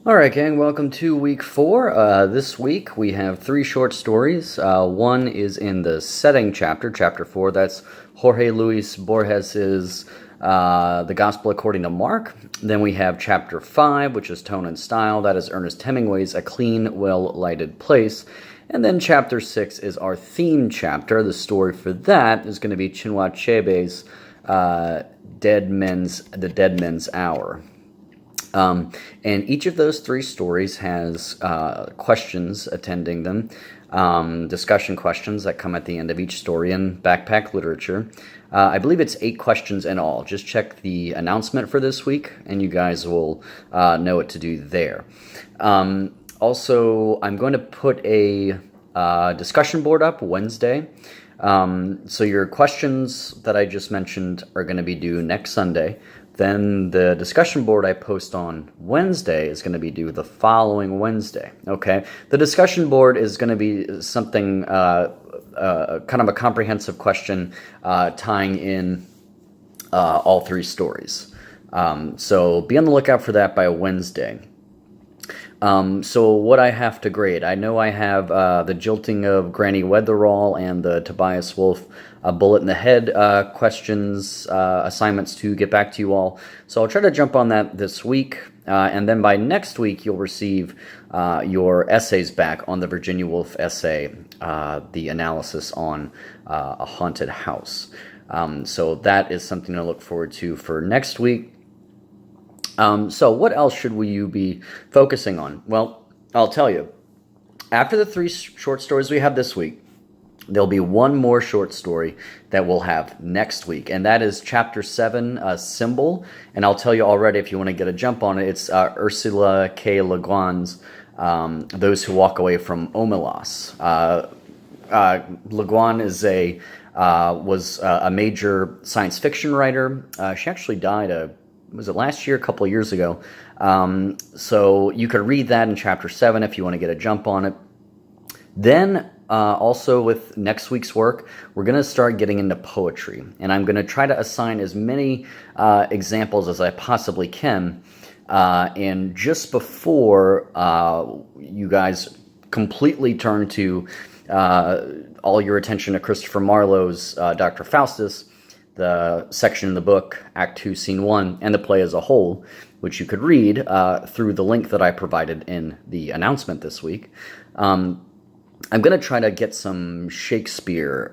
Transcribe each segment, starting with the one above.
All right, gang, welcome to week 4. This week we have 3 short stories. One is in the setting chapter, chapter 4. That's Jorge Luis Borges's The Gospel According to Mark. Then we have chapter 5, which is Tone and Style. That is Ernest Hemingway's A Clean, Well-Lighted Place. And then chapter 6 is our theme chapter. The story for that is going to be Chinua Achebe's The Dead Men's Hour. And each of those 3 stories has questions attending them, discussion questions that come at the end of each story in Backpack Literature. I believe it's 8 questions in all. Just check the announcement for this week, and you guys will know what to do there. Also, I'm going to put a discussion board up Wednesday. So your questions that I just mentioned are going to be due next Sunday. Then the discussion board I post on Wednesday is going to be due the following Wednesday, okay? The discussion board is going to be something, kind of a comprehensive question tying in all 3 stories. So be on the lookout for that by Wednesday. So what I have to grade, I know I have the Jilting of Granny Weatherall and the Tobias Wolff Bullet in the Head questions, assignments to get back to you all. So I'll try to jump on that this week, and then by next week you'll receive your essays back on the Virginia Woolf essay, the analysis on a haunted house. So that is something to look forward to for next week. So what else should you be focusing on? Well, I'll tell you. After the 3 short stories we have this week, there'll be one more short story that we'll have next week, and that is Chapter 7, Symbol. And I'll tell you already, if you want to get a jump on it, it's Ursula K. Le Guin's Those Who Walk Away from Omelas. Le Guin is was a major science fiction writer. She actually died was it last year, a couple of years ago. So you could read that in Chapter 7 if you want to get a jump on it. Then, also with next week's work, we're going to start getting into poetry. And I'm going to try to assign as many examples as I possibly can. And just before you guys completely turn to all your attention to Christopher Marlowe's Dr. Faustus, the section in the book, Act 2, Scene 1, and the play as a whole, which you could read through the link that I provided in the announcement this week. I'm going to try to get some Shakespeare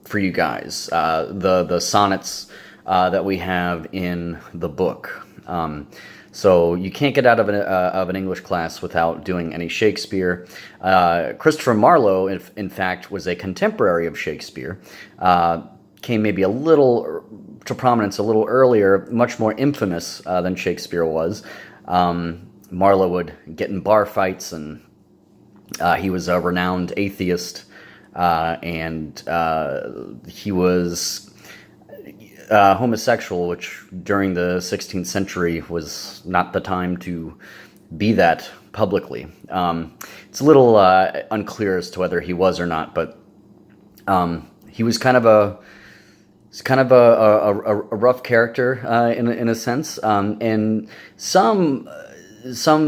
for you guys, the sonnets that we have in the book. So you can't get out of an English class without doing any Shakespeare. Christopher Marlowe, in fact, was a contemporary of Shakespeare. Came maybe a little to prominence a little earlier, much more infamous than Shakespeare was. Marlowe would get in bar fights, and he was a renowned atheist, and he was homosexual, which during the 16th century was not the time to be that publicly. It's a little unclear as to whether he was or not, but he was kind of a rough character in a sense, and some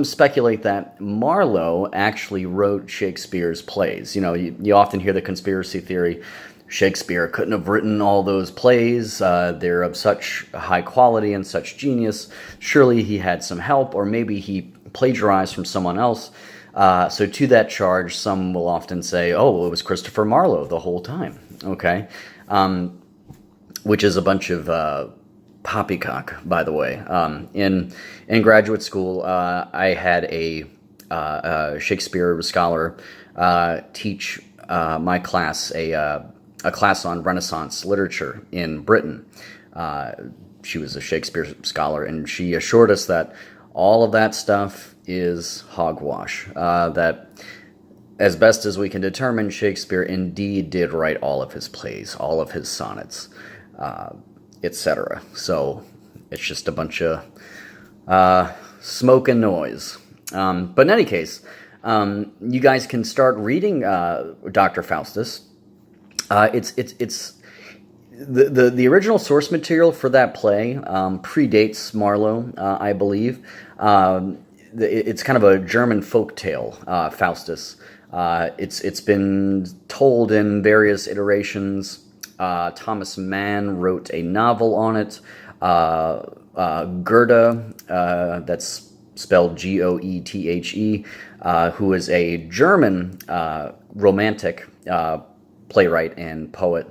speculate that Marlowe actually wrote Shakespeare's plays. You know, you often hear the conspiracy theory, Shakespeare couldn't have written all those plays, they're of such high quality and such genius, surely he had some help, or maybe he plagiarized from someone else. So to that charge, some will often say, oh, it was Christopher Marlowe the whole time, okay? Which is a bunch of poppycock, by the way. In graduate school, I had a Shakespeare scholar teach my class a class on Renaissance literature in Britain. She was a Shakespeare scholar, and she assured us that all of that stuff is hogwash. That as best as we can determine, Shakespeare indeed did write all of his plays, all of his sonnets, etc. So it's just a bunch of smoke and noise. But in any case, you guys can start reading Dr. Faustus. It's the original source material for that play predates Marlowe, I believe. it's kind of a German folk tale, Faustus. It's been told in various iterations. Thomas Mann wrote a novel on it. Goethe, that's spelled Goethe, who is a German romantic playwright and poet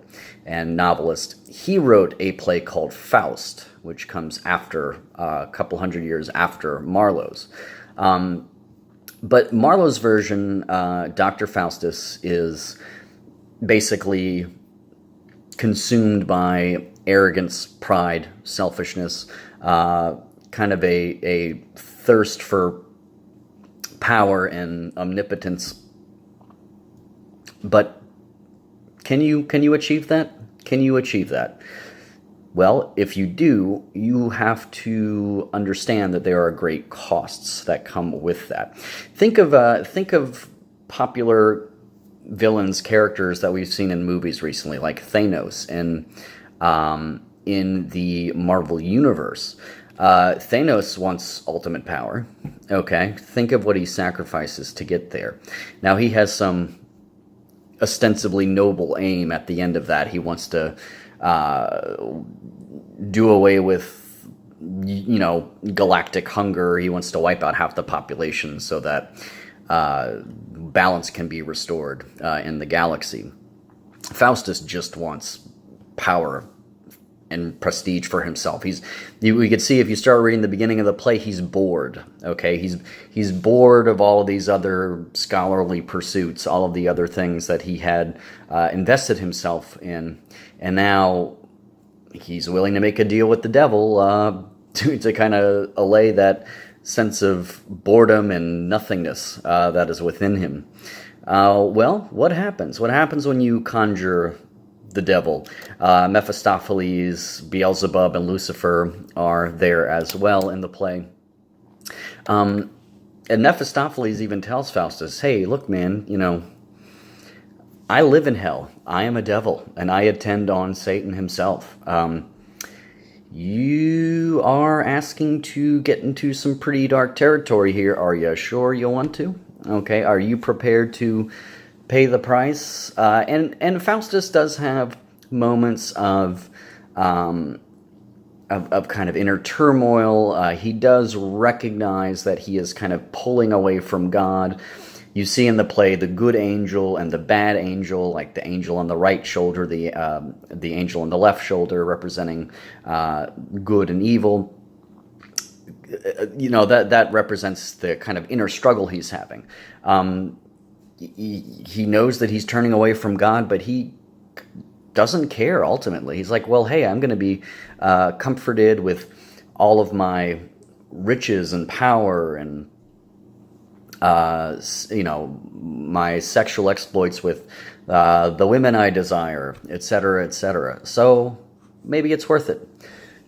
and novelist. He wrote a play called Faust, which comes after a couple hundred years after Marlowe's. But Marlowe's version, Dr. Faustus, is basically consumed by arrogance, pride, selfishness, kind of a thirst for power and omnipotence. But can you achieve that? Can you achieve that? Well, if you do, you have to understand that there are great costs that come with that. Think of popular villains, characters that we've seen in movies recently, like Thanos in the Marvel Universe. Thanos wants ultimate power. Okay, think of what he sacrifices to get there. Now he has some ostensibly noble aim at the end of that. He wants to do away with, galactic hunger. He wants to wipe out half the population so that balance can be restored in the galaxy. Faustus just wants power and prestige for himself. We could see if you start reading the beginning of the play, he's bored. Okay, he's bored of all of these other scholarly pursuits, all of the other things that he had invested himself in, and now he's willing to make a deal with the devil to kind of allay that sense of boredom and nothingness that is within him. Well, what happens? What happens when you conjure the devil? Mephistopheles, Beelzebub, and Lucifer are there as well in the play. And Mephistopheles even tells Faustus, hey, look, man, I live in hell. I am a devil, and I attend on Satan himself. You are asking to get into some pretty dark territory here. Are you sure you want to? Okay, are you prepared to pay the price? And Faustus does have moments of kind of inner turmoil. He does recognize that he is kind of pulling away from God. You see in the play the good angel and the bad angel, like the angel on the right shoulder, the angel on the left shoulder, representing good and evil. That represents the kind of inner struggle he's having. He knows that he's turning away from God, but he doesn't care ultimately. He's like, well, hey, I'm going to be comforted with all of my riches and power and my sexual exploits with the women I desire, etc., etc. So maybe it's worth it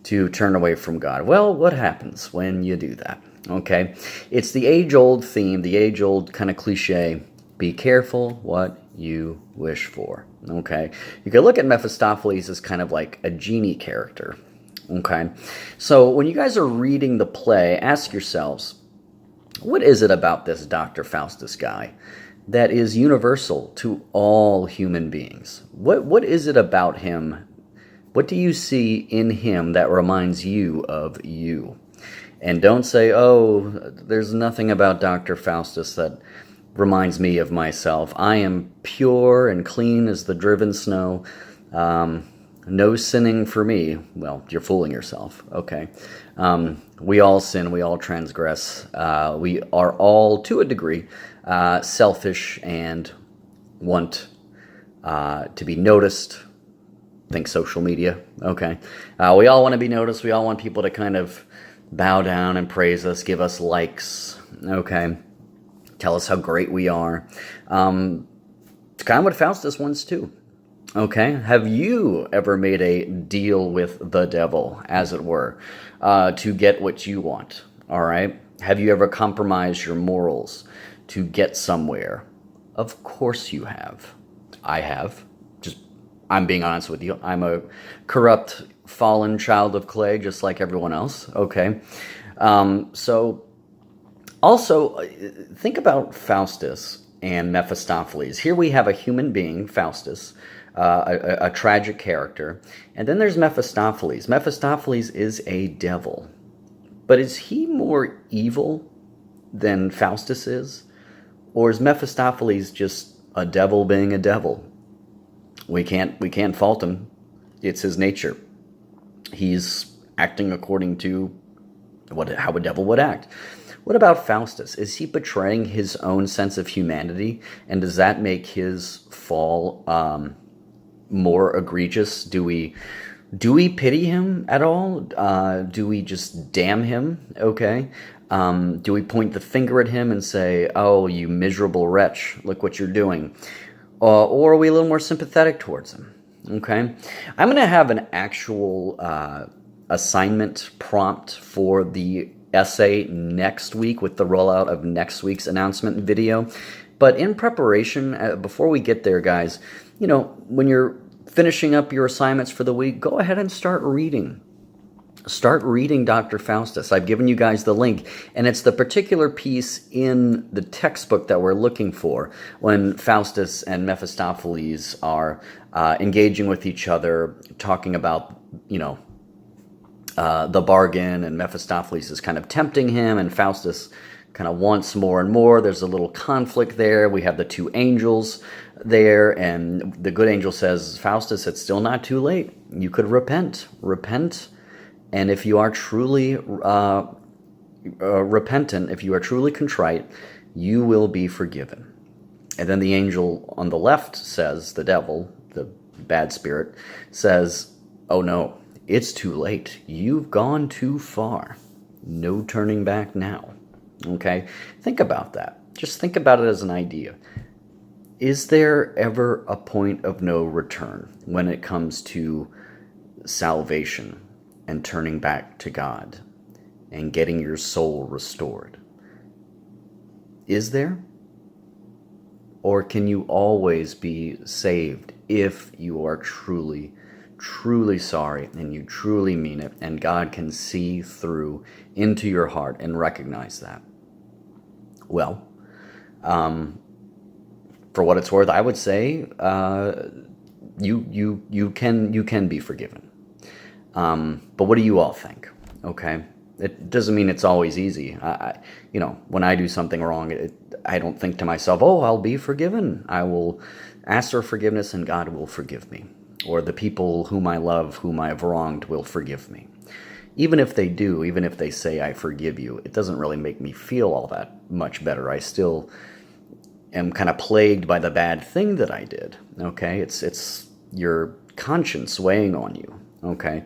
to turn away from God. Well, what happens when you do that? Okay, it's the age-old theme, the age-old kind of cliche, be careful what you wish for. Okay, you can look at Mephistopheles as kind of like a genie character. Okay, so when you guys are reading the play, ask yourselves, what is it about this Dr. Faustus guy that is universal to all human beings? What is it about him? What do you see in him that reminds you of you? And don't say, oh, there's nothing about Dr. Faustus that reminds me of myself. I am pure and clean as the driven snow. No sinning for me. Well, you're fooling yourself. Okay. We all sin. We all transgress. We are all, to a degree, selfish and want to be noticed. Think social media. Okay. We all want to be noticed. We all want people to kind of bow down and praise us, give us likes. Okay. Tell us how great we are. It's kind of what Faustus wants too. Okay, have you ever made a deal with the devil, as it were, to get what you want? All right? Have you ever compromised your morals to get somewhere? Of course you have. I have. I'm being honest with you. I'm a corrupt, fallen child of clay, just like everyone else. Okay? So Also, think about Faustus and Mephistopheles. Here we have a human being, Faustus, a tragic character, and then there's Mephistopheles. Mephistopheles is a devil, but is he more evil than Faustus is? Or is Mephistopheles just a devil being a devil? We can't fault him. It's his nature. He's acting according to how a devil would act. What about Faustus? Is he betraying his own sense of humanity? And does that make his fall more egregious? Do we pity him at all? Do we just damn him? Okay. Do we point the finger at him and say, "Oh, you miserable wretch, look what you're doing"? Or are we a little more sympathetic towards him? Okay. I'm going to have an actual assignment prompt for the essay next week with the rollout of next week's announcement video. But in preparation, before we get there, guys, when you're finishing up your assignments for the week, go ahead and start reading. Start reading Dr. Faustus. I've given you guys the link, and it's the particular piece in the textbook that we're looking for when Faustus and Mephistopheles are engaging with each other, talking about, the bargain, and Mephistopheles is kind of tempting him, and Faustus kind of wants more and more. There's a little conflict there. We have the two angels there, and the good angel says, "Faustus, it's still not too late. You could repent. Repent. And if you are truly repentant, if you are truly contrite, you will be forgiven." And then the angel on the left says, the devil, the bad spirit, says, "Oh no, it's too late. You've gone too far. No turning back now." Okay? Think about that. Just think about it as an idea. Is there ever a point of no return when it comes to salvation and turning back to God and getting your soul restored? Is there? Or can you always be saved if you are truly, truly sorry and you truly mean it, and God can see through into your heart and recognize that? Well, for what it's worth, I would say you can be forgiven. But what do you all think? Okay, it doesn't mean it's always easy. When I do something wrong, I don't think to myself, "Oh, I'll be forgiven. I will ask for forgiveness, and God will forgive me." Or the people whom I love, whom I have wronged, will forgive me. Even if they do, even if they say, "I forgive you," it doesn't really make me feel all that much better. I still am kind of plagued by the bad thing that I did. Okay, it's your conscience weighing on you. Okay,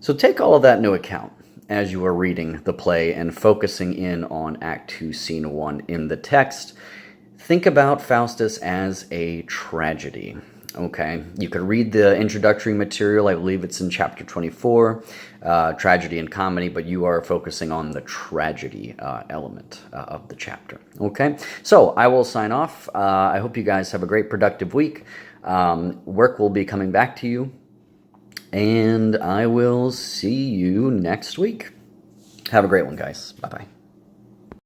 so take all of that into account as you are reading the play and focusing in on Act 2, Scene 1 in the text. Think about Faustus as a tragedy. Okay, you could read the introductory material. I believe it's in chapter 24, tragedy and comedy, but you are focusing on the tragedy element of the chapter. Okay, so I will sign off. I hope you guys have a great, productive week. Work will be coming back to you, and I will see you next week. Have a great one, guys. Bye-bye.